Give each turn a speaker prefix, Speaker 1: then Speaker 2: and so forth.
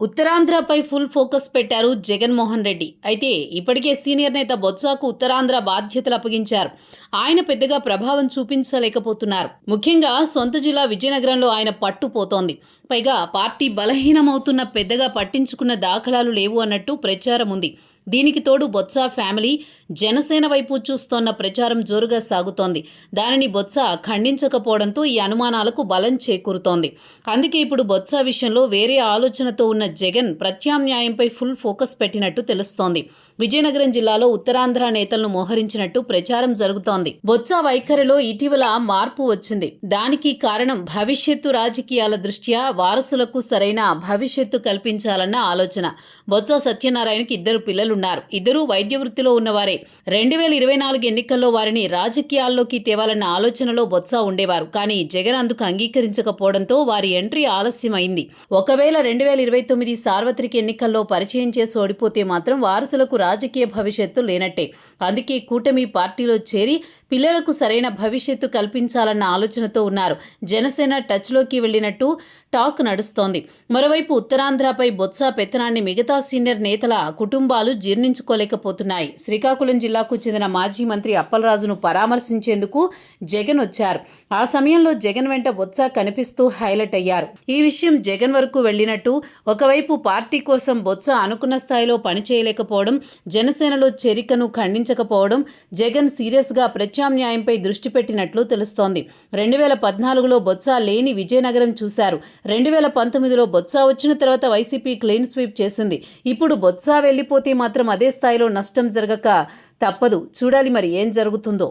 Speaker 1: ఉత్తరాంధ్రపై full focus పెట్టారు జగన్మోహన్ రెడ్డి. అయితే ఇప్పటికే సీనియర్ నేత బొత్సాకు ఉత్తరాంధ్ర బాధ్యతలు అప్పగించారు. ఆయన పెద్దగా ప్రభావం చూపించలేకపోతున్నారు. ముఖ్యంగా సొంత జిల్లా విజయనగరంలో ఆయన పట్టు పోతోంది. పైగా పార్టీ బలహీనమవుతున్న పెద్దగా పట్టించుకున్న దాఖలాలు లేవు అన్నట్టు ప్రచారం ఉంది. దీనికి తోడు బొత్స ఫ్యామిలీ జనసేన వైపు చూస్తోన్న ప్రచారం జోరుగా సాగుతోంది. దానిని బొత్స ఖండించకపోవడంతో ఈ అనుమానాలకు బలం చేకూరుతోంది. అందుకే ఇప్పుడు బొత్స విషయంలో వేరే ఆలోచనతో ఉన్న జగన్ ప్రత్యామ్నాయంపై ఫుల్ ఫోకస్ పెట్టినట్టు తెలుస్తోంది. విజయనగరం జిల్లాలో ఉత్తరాంధ్ర నేతలను మోహరించినట్టు ప్రచారం జరుగుతోంది. బొత్స వైఖరిలో ఇటీవల మార్పు వచ్చింది. దానికి కారణం భవిష్యత్తు రాజకీయాల దృష్ట్యా వారసులకు సరైన భవిష్యత్తు కల్పించాలన్న ఆలోచన. బొత్స సత్యనారాయణకి 2 పిల్లలున్నారు. ఇద్దరూ వైద్య వృత్తిలో ఉన్నవారే. 2024 ఎన్నికల్లో వారిని రాజకీయాల్లోకి తేవాలన్న ఆలోచనలో బొత్స ఉండేవారు. కానీ జగన్ అందుకు అంగీకరించకపోవడంతో వారి ఎంట్రీ ఆలస్యమైంది. ఒకవేళ 2029 సార్వత్రిక ఎన్నికల్లో పరిచయం చేసి ఓడిపోతే మాత్రం వారసులకు రాజకీయ భవిష్యత్తు లేనట్టే. అందుకే కూటమి పార్టీలో చేరి పిల్లలకు సరైన భవిష్యత్తు కల్పించాలన్న ఆలోచనతో ఉన్నారు. జనసేన టచ్లోకి వెళ్లినట్టు టాక్ నడుస్తోంది. మరోవైపు ఉత్తరాంధ్రపై బొత్స పెత్తనాన్ని మిగతా సీనియర్ నేతల కుటుంబాలు జీర్ణించుకోలేకపోతున్నాయి. శ్రీకాకుళం జిల్లాకు చెందిన మాజీ మంత్రి అప్పలరాజును పరామర్శించేందుకు జగన్ వచ్చారు. ఆ సమయంలో జగన్ వెంట బొత్స కనిపిస్తూ హైలైట్ అయ్యారు. ఈ విషయం జగన్ వరకు వెళ్లినట్టు, ఒకవైపు పార్టీ కోసం బొత్స అనుకున్న స్థాయిలో పనిచేయలేకపోవడం, జనసేనలో చేరికను ఖండించకపోవడం, జగన్ సీరియస్గా ప్రత్యామ్నాయంపై దృష్టి పెట్టినట్లు తెలుస్తోంది. 2014లో బొత్స లేని విజయనగరం చూశారు. 2019లో బొత్స వచ్చిన తర్వాత వైసీపీ క్లీన్ స్వీప్ చేసింది. ఇప్పుడు బొత్స వెళ్లిపోతే మాత్రం అదే స్థాయిలో నష్టం జరగక తప్పదు. చూడాలి మరి ఏం జరుగుతుందో.